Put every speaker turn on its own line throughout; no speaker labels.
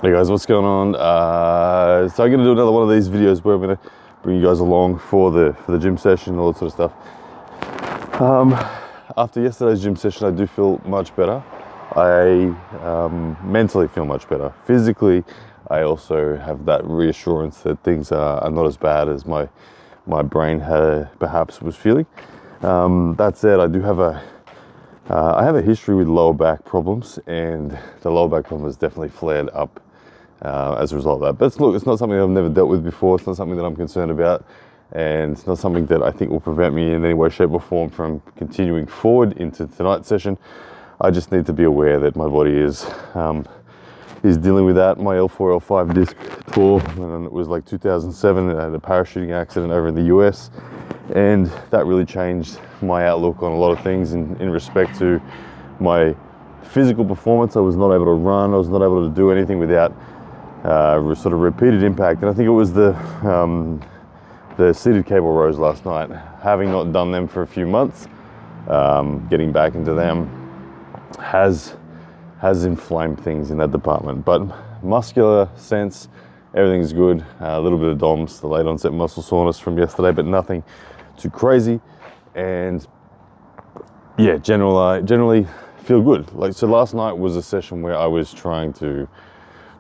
Hey guys, what's going on? So I'm gonna do another one of these videos where I'm gonna bring you guys along for the gym session, all that sort of stuff. After yesterday's gym session, I do feel much better. I mentally feel much better. Physically, I also have that reassurance that things are not as bad as my brain perhaps was feeling. That said, I do have I have a history with lower back problems, and the lower back problem has definitely flared up as a result of that. But look, it's not something I've never dealt with before. It's not something that I'm concerned about, and it's not something that I think will prevent me in any way, shape or form from continuing forward into tonight's session. I just need to be aware that my body is dealing with that. My L4, L5 disc tore when it was like 2007. I had a parachuting accident over in the US, and that really changed my outlook on a lot of things in respect to my physical performance. I was not able to run. I was not able to do anything without sort of repeated impact. And I think it was the seated cable rows last night. Having not done them for a few months, getting back into them has inflamed things in that department. But muscular sense, everything's good. A little bit of DOMS, the late onset muscle soreness from yesterday, but nothing too crazy. And yeah, generally feel good. So last night was a session where I was trying to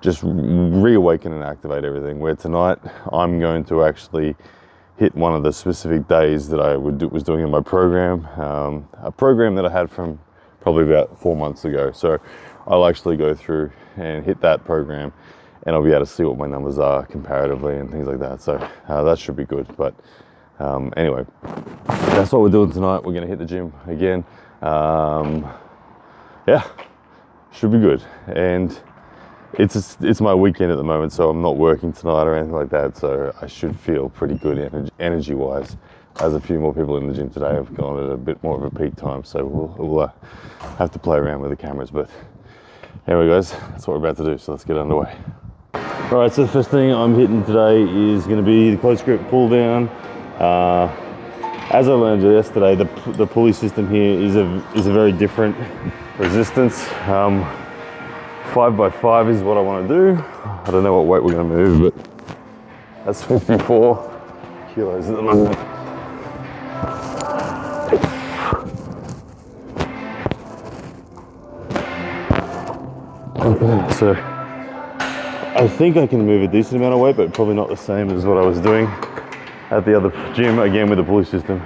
just reawaken and activate everything, where tonight I'm going to actually hit one of the specific days that I was doing in my program, a program that I had from probably about 4 months ago. So I'll actually go through and hit that program, and I'll be able to see what my numbers are comparatively and things like that. So that should be good. But anyway, that's what we're doing tonight. We're gonna hit the gym again. Yeah, should be good. And it's my weekend at the moment, so I'm not working tonight or anything like that, so I should feel pretty good energy wise, as a few more people in the gym today have gone at a bit more of a peak time, so we'll have to play around with the cameras. But anyway guys, that's what we're about to do, so let's get underway. Alright, so the first thing I'm hitting today is going to be the close grip pull down. As I learned yesterday, the pulley system here is a very different resistance. 5x5 is what I want to do. I don't know what weight we're going to move, but that's 54 kilos at the moment. Okay, so I think I can move a decent amount of weight, but probably not the same as what I was doing at the other gym, again with the pulley system.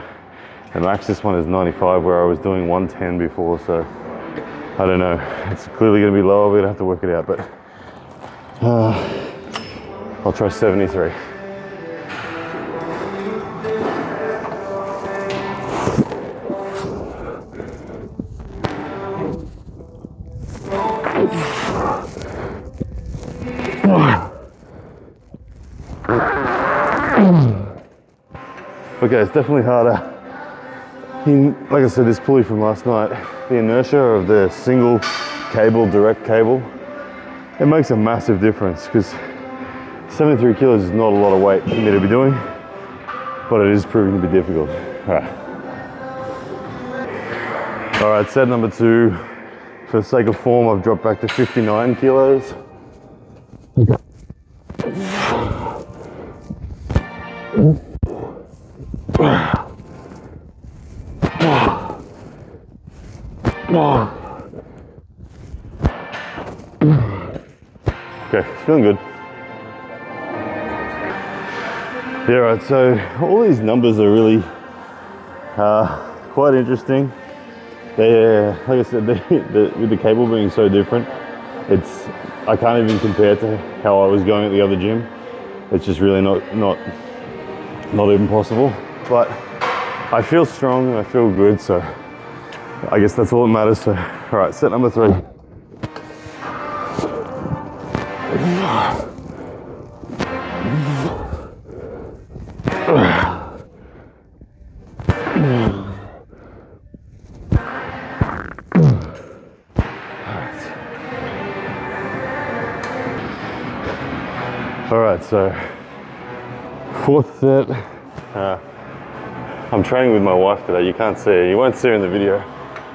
And max this one is 95, where I was doing 110 before, so I don't know. It's clearly going to be lower. We're going to have to work it out, but I'll try 73. Okay, it's definitely harder. Like I said, this pulley from last night, the inertia of the single cable, direct cable, it makes a massive difference, because 73 kilos is not a lot of weight for me to be doing, but it is proving to be difficult. All right, set number 2. For the sake of form, I've dropped back to 59 kilos. Okay, it's feeling good. Yeah, right, so all these numbers are really quite interesting. They, like I said, with the cable being so different, I can't even compare to how I was going at the other gym. It's just really not even possible. But I feel strong and I feel good, so I guess that's all that matters. So, all right, set number 3. All right, so 4th set. I'm training with my wife today. You can't see her. You won't see her in the video,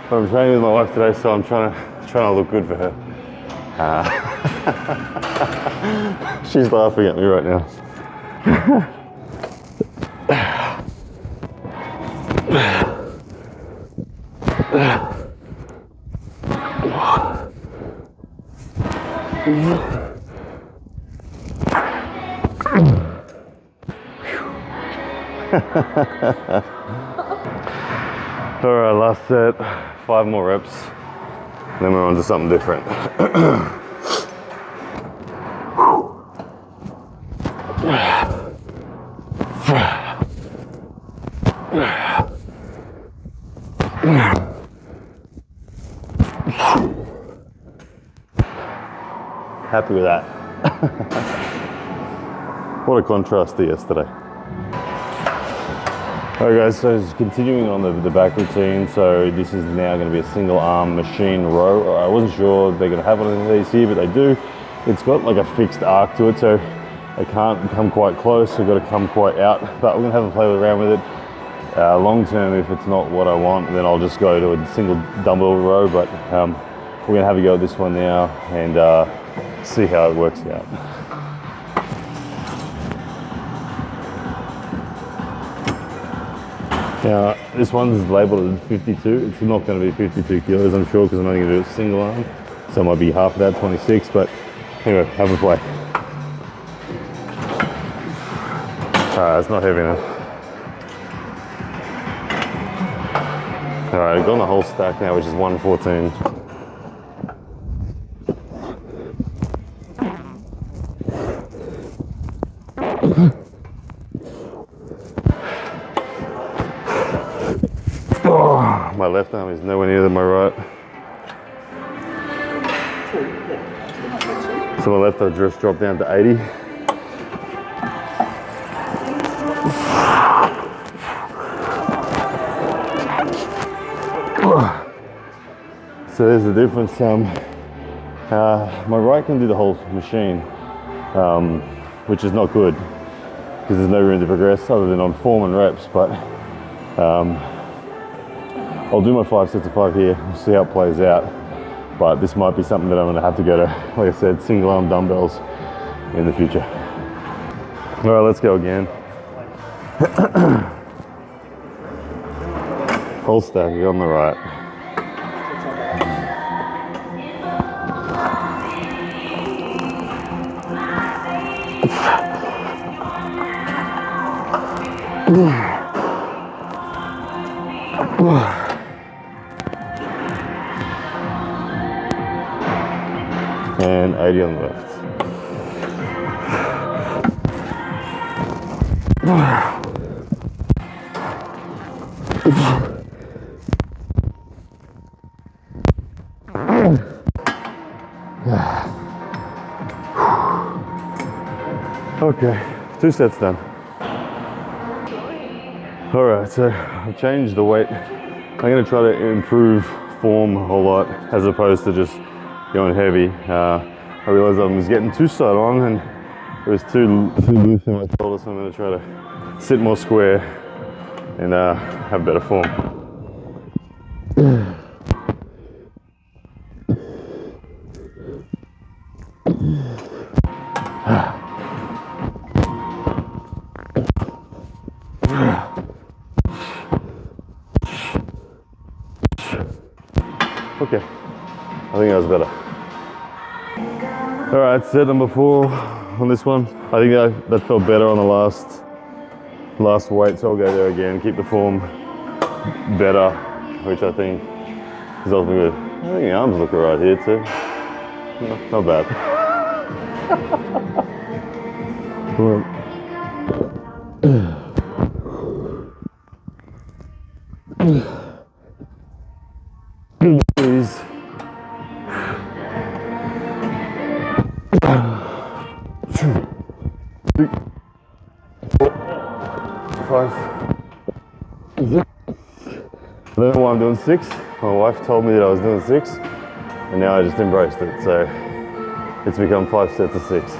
but I'm training with my wife today, so I'm trying to look good for her. She's laughing at me right now. Alright, last set, 5 more reps, then we're on to something different. Happy with that. What a contrast to yesterday. Alright guys, so just continuing on the back routine. So this is now going to be a single arm machine row. I wasn't sure they're going to have one of these here, but they do. It's got like a fixed arc to it, so I can't come quite close. I've got to come quite out, but we're going to have a play around with it. Long term, if it's not what I want, then I'll just go to a single dumbbell row, but we're going to have a go at this one now and see how it works out. Now, this one's labelled as 52. It's not going to be 52 kilos, I'm sure, because I'm only going to do a single arm. So it might be half of that, 26, but anyway, have a play. It's not heavy enough. Alright, I've got the whole stack now, which is 114. Oh, my left arm is nowhere near my right. So my left arm just dropped down to 80. So there's the difference. My right can do the whole machine, which is not good because there's no room to progress other than on form and reps, but I'll do my 5 sets of 5 here, we'll see how it plays out. But this might be something that I'm gonna have to go to, like I said, single arm dumbbells in the future. All right, let's go again. Whole stack on the right. And 80 on the left. Okay, 2 sets done. All right, so I've changed the weight. I'm gonna try to improve form a whole lot as opposed to just going heavy. I realized I was getting too side on and it was too loose in my shoulders, so I'm gonna try to sit more square and have better form. Okay, I think that was better. All right, set number 4 on this one. I think that felt better on the last weight, so I'll go there again, keep the form better, which I think is also good. I think the arms look alright here too. Not bad. Please. 2, 3, 4, 5. I don't know why I'm doing 6. My wife told me that I was doing 6, and now I just embraced it. So it's become 5 sets of 6.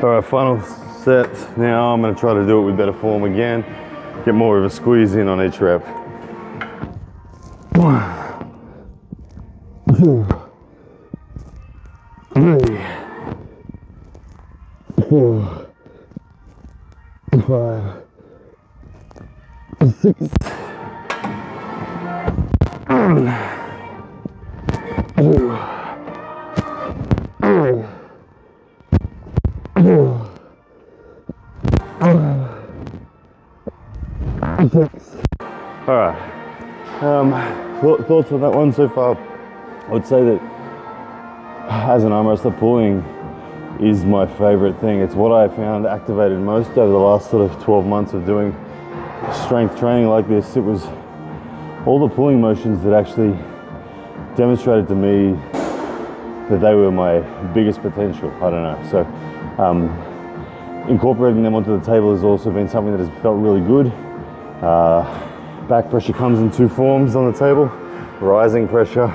All right, final set. Now I'm going to try to do it with better form again. Get more of a squeeze in on each rep. 1, 2, 3, 4, 5, 6, 7, 8, 9, 10, 6. All right. Thoughts on that one so far? I would say that as an arm wrestler, pulling is my favorite thing. It's what I found activated most over the last sort of 12 months of doing strength training like this. It was all the pulling motions that actually demonstrated to me that they were my biggest potential. I don't know. So incorporating them onto the table has also been something that has felt really good. Back pressure comes in two forms on the table: rising pressure,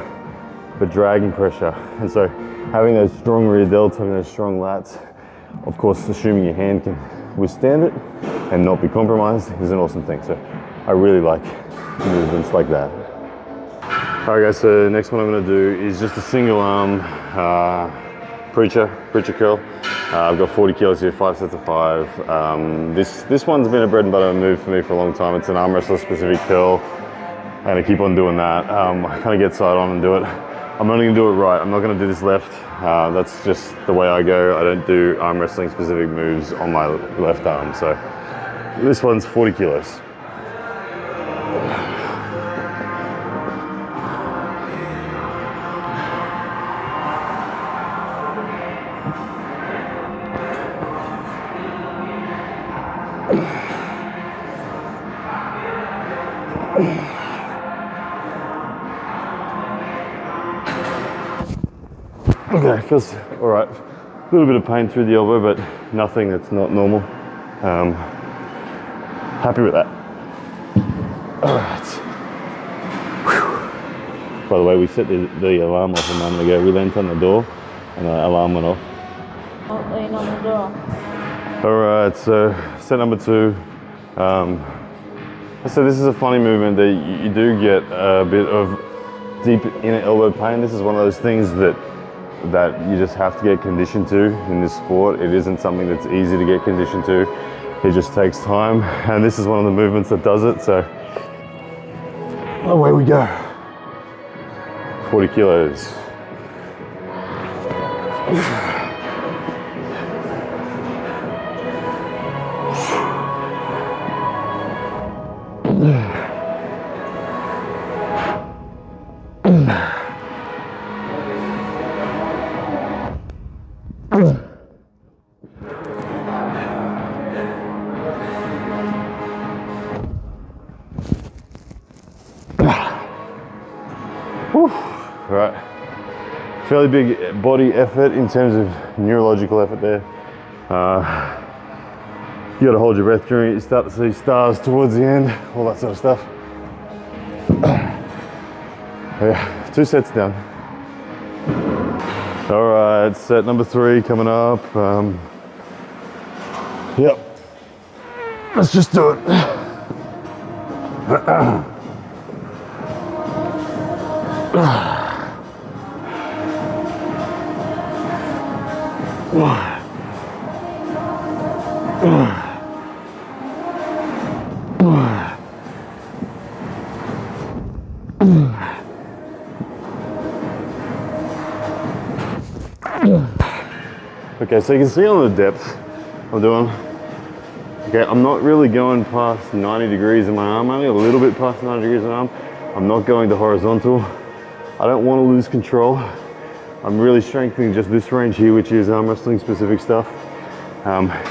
but dragging pressure. And so having those strong rear delts, having those strong lats, of course assuming your hand can withstand it and not be compromised, is an awesome thing. So I really like movements like that. Alright guys, so next one I'm going to do is just a single arm preacher curl. I've got 40 kilos here, 5 sets of 5. This one's been a bread and butter move for me for a long time. It's an arm wrestler specific curl. I'm going to keep on doing that. I kind of get side on and do it. I'm only going to do it right. I'm not going to do this left. That's just the way I go. I don't do arm wrestling specific moves on my left arm. So this one's 40 kilos. Okay, feels all right. A little bit of pain through the elbow, but nothing that's not normal. Happy with that. All right. Whew. By the way, we set the alarm off a moment ago. We leant on the door and the alarm went off.
Oh, lean on the door.
All right, so set number 2. So this is a funny movement that you do get a bit of deep inner elbow pain. This is one of those things that you just have to get conditioned to in this sport. It isn't something that's easy to get conditioned to. It just takes time, and this is one of the movements that does it. So away we go. 40 kilos. Right, fairly big body effort in terms of neurological effort there. You got to hold your breath during it. You start to see stars towards the end, all that sort of stuff. Yeah, 2 sets down. All right, set number 3 coming up. Yep, let's just do it. Okay, so you can see on the depth I'm doing. Okay, I'm not really going past 90 degrees in my arm, only a little bit past 90 degrees in my arm. I'm not going to horizontal. I don't want to lose control. I'm really strengthening just this range here, which is arm wrestling specific stuff.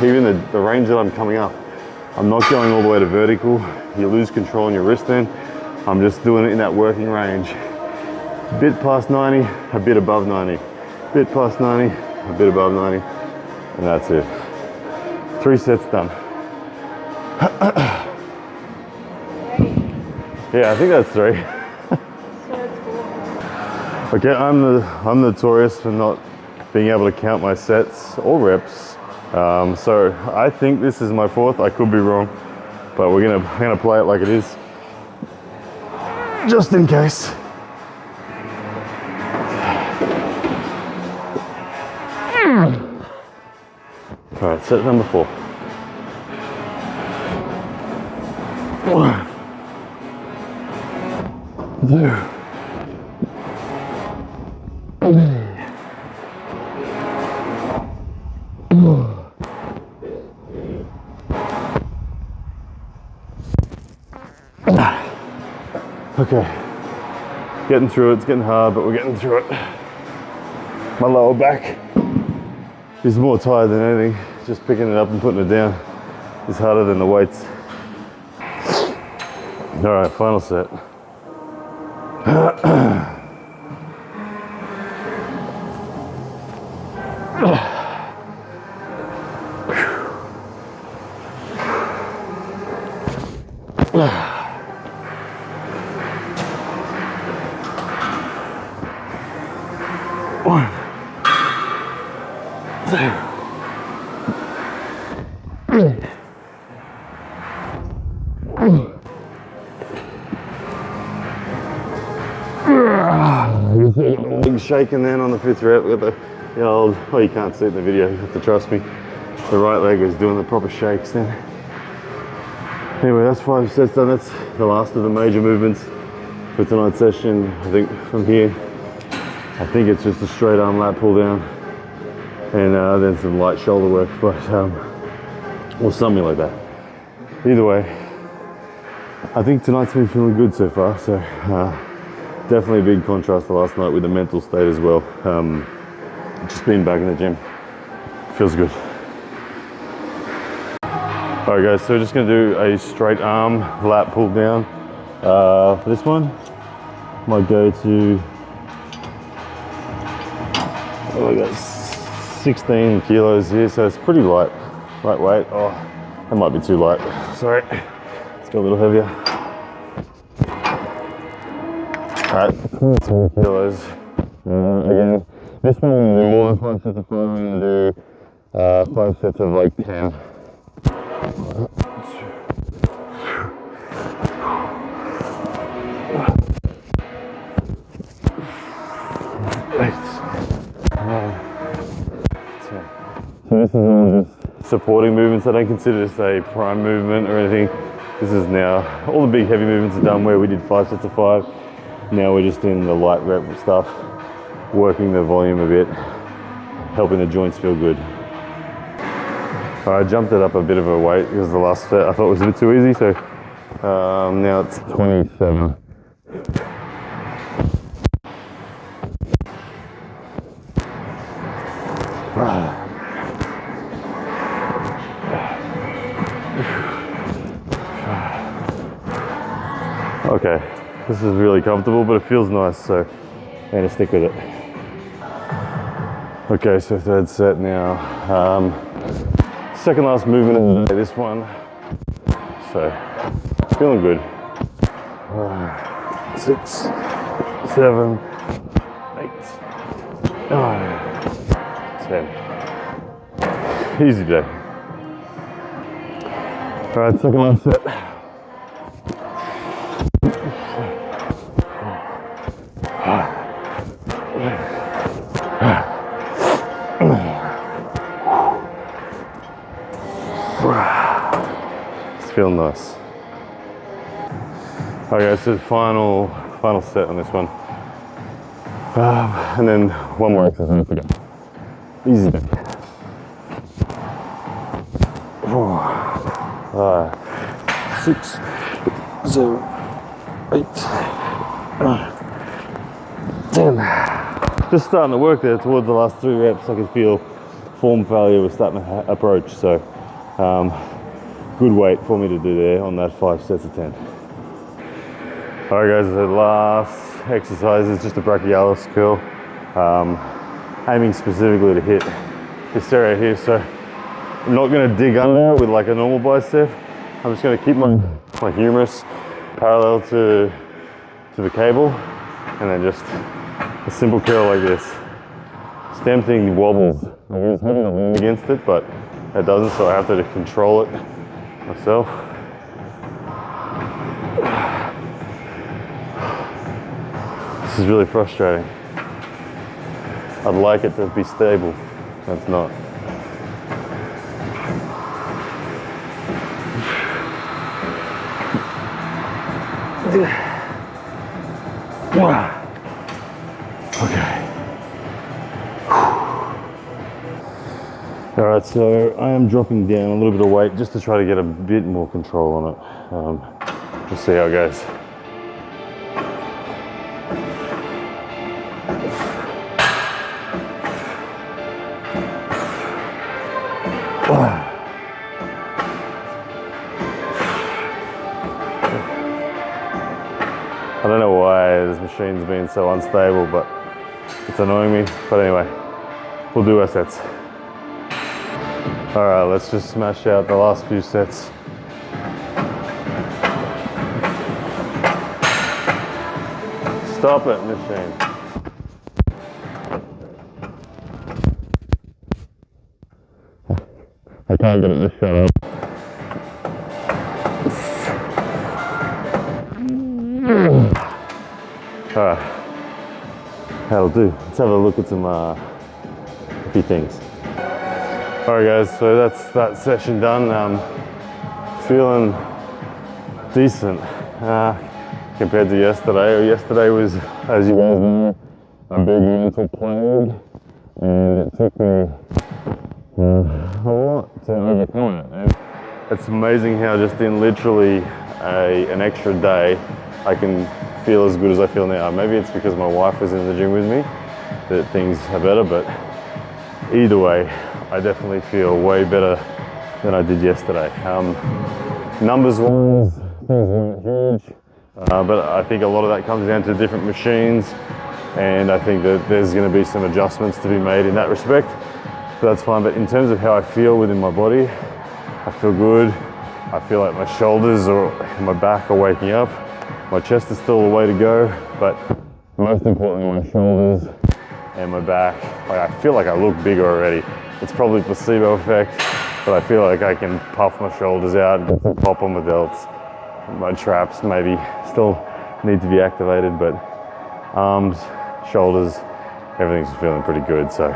Even the range that I'm coming up, I'm not going all the way to vertical. You lose control in your wrist then. I'm just doing it in that working range. A bit past 90, a bit above 90. A bit past 90, a bit above 90. And that's it. 3 sets done. Yeah, I think that's 3. Okay, I'm notorious for not being able to count my sets or reps. So I think this is my 4th. I could be wrong, but I'm gonna play it like it is, just in case. All right, set number 4. One, 2, 3. Okay, getting through it. It's getting hard, but we're getting through it. My lower back is more tired than anything. Just picking it up and putting it down is harder than the weights. All right, final set. One, 2, 3. Big shaking then on the 5th rep with the old, oh, you can't see it in the video, you have to trust me. The right leg was doing the proper shakes then. Anyway, that's 5 sets done. That's the last of the major movements for tonight's session. I think from here, I think it's just a straight arm lat pull down and then some light shoulder work, but or something like that. Either way, I think tonight's been feeling good so far, so definitely a big contrast to last night with the mental state as well. Just being back in the gym feels good. All right guys, so we're just gonna do a straight arm lat pull down. For this one, might go to, I got 16 kilos here, so it's pretty lightweight. Oh, that might be too light. Sorry, let's go a little heavier. All right, 22 kilos. Again, this one we're gonna do more than 5 sets of 5. We're gonna do 5 sets of like 10. So this is all just supporting movements. I don't consider this a prime movement or anything. This is now, all the big heavy movements are done where we did 5 sets of 5. Now we're just in the light rep stuff, working the volume a bit, helping the joints feel good. I jumped it up a bit of a weight because the last set I thought was a bit too easy, so now it's 27. Okay, this is really comfortable, but it feels nice, so I'm gonna stick with it. Okay, so 3rd set now. Second last movement of the day, this one. So, feeling good. 6, 7, 8, 9, 10. Easy day. All right, second last set. It's feeling nice. Okay, so final set on this one. And then one more exercise to go. Easy day. 4, 5, 6, 7, 8, 9, 10. Just starting to work there towards the last 3 reps. I can feel form failure was starting to approach, so good weight for me to do there on that 5 sets of 10. All right guys, the last exercise is just a brachialis curl, aiming specifically to hit this area here. So I'm not going to dig under with like a normal bicep. I'm just going to keep my humerus parallel to the cable, and then just a simple curl like this. It's tempting wobbles. I'm just having to lean against it, but it doesn't, so I have to control it myself. This is really frustrating. I'd like it to be stable. It's not. Okay. All right, so I am dropping down a little bit of weight just to try to get a bit more control on it. We'll see how it goes. I don't know why this machine's been so unstable, but it's annoying me. But anyway, we'll do our sets. All right, let's just smash out the last few sets. Stop it, machine. I can't get it to shut up. Alright, that'll do. Let's have a look at some a few things. Alright guys, so that's that session done. Feeling decent compared to yesterday. Yesterday was, as you guys know, a big mental plague, and it took me a lot to overcome it. And it's amazing how just in literally an extra day I can feel as good as I feel now. Maybe it's because my wife is in the gym with me that things are better, but either way, I definitely feel way better than I did yesterday. Numbers wise, things weren't huge, but I think a lot of that comes down to different machines, and I think that there's going to be some adjustments to be made in that respect, but that's fine. But in terms of how I feel within my body, I feel good. I feel like my shoulders or my back are waking up. My chest is still a way to go, but most importantly, my shoulders and my back. Like, I feel like I look bigger already. It's probably placebo effect, but I feel like I can puff my shoulders out, get some pop on my delts. My traps maybe still need to be activated, but arms, shoulders, everything's feeling pretty good. So,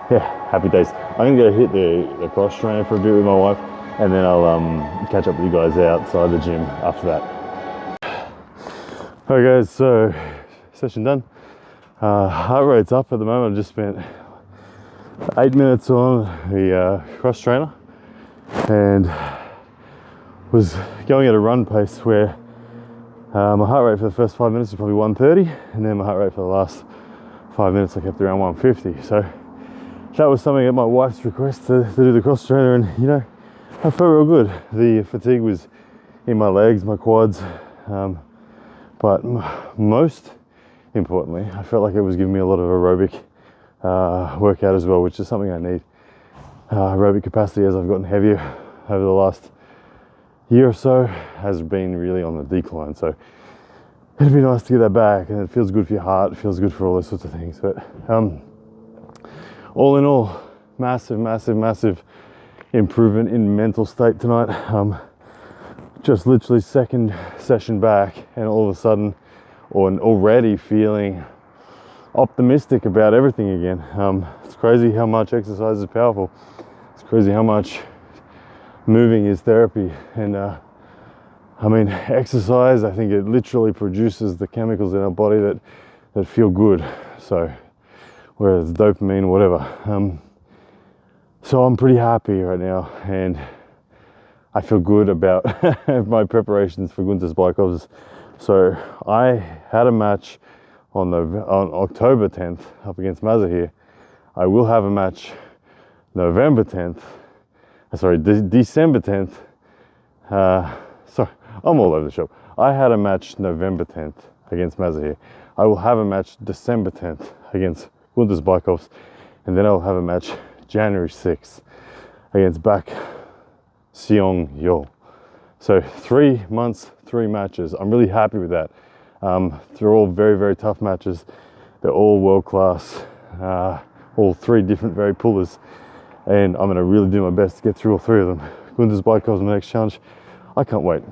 yeah, happy days. I'm gonna go hit the cross trainer for a bit with my wife, and then I'll catch up with you guys outside the gym after that. Alright guys, so session done. Heart rate's up at the moment. I just spent 8 minutes on the cross trainer and was going at a run pace where my heart rate for the first 5 minutes was probably 130, and then my heart rate for the last 5 minutes I kept around 150. So that was something at my wife's request to do the cross trainer, and you know, I felt real good. The fatigue was in my legs, my quads, but most importantly, I felt like it was giving me a lot of aerobic workout as well, which is something I need. Aerobic capacity, as I've gotten heavier over the last year or so, has been really on the decline. So it'd be nice to get that back, and it feels good for your heart, it feels good for all those sorts of things. But all in all, massive improvement in mental state tonight. Just literally second session back, and all of a sudden, or already feeling optimistic about everything again. It's crazy how much exercise is powerful. It's crazy how much moving is therapy. And I mean, exercise, I think it literally produces the chemicals in our body that feel good. So whether it's dopamine or whatever. So I'm pretty happy right now, and I feel good about my preparations for Gunter's Bajkovs. So I had a match on October 10th up against Mazahir. I will have a match December 10th. Sorry, I'm all over the shop. I had a match November 10th against Mazahir. I will have a match December 10th against Gunter's Bajkovs, and then I'll have a match January 6th against Bak Seong Yeol. So 3 months, 3 matches. I'm really happy with that. They're all very tough matches. They're all world class. All 3 different very pullers, and I'm going to really do my best to get through all 3 of them. Gunter's Bajkovs is my next challenge. I can't wait.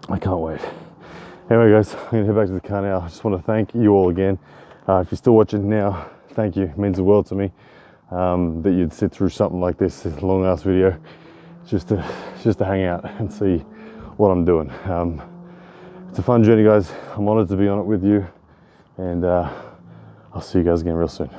Anyway guys, I'm going to head back to the car now. I just want to thank you all again. If you're still watching now, thank you. It means the world to me that you'd sit through something like this long ass video just to hang out and see what I'm doing. It's a fun journey, guys. I'm honoured to be on it with you, and I'll see you guys again real soon.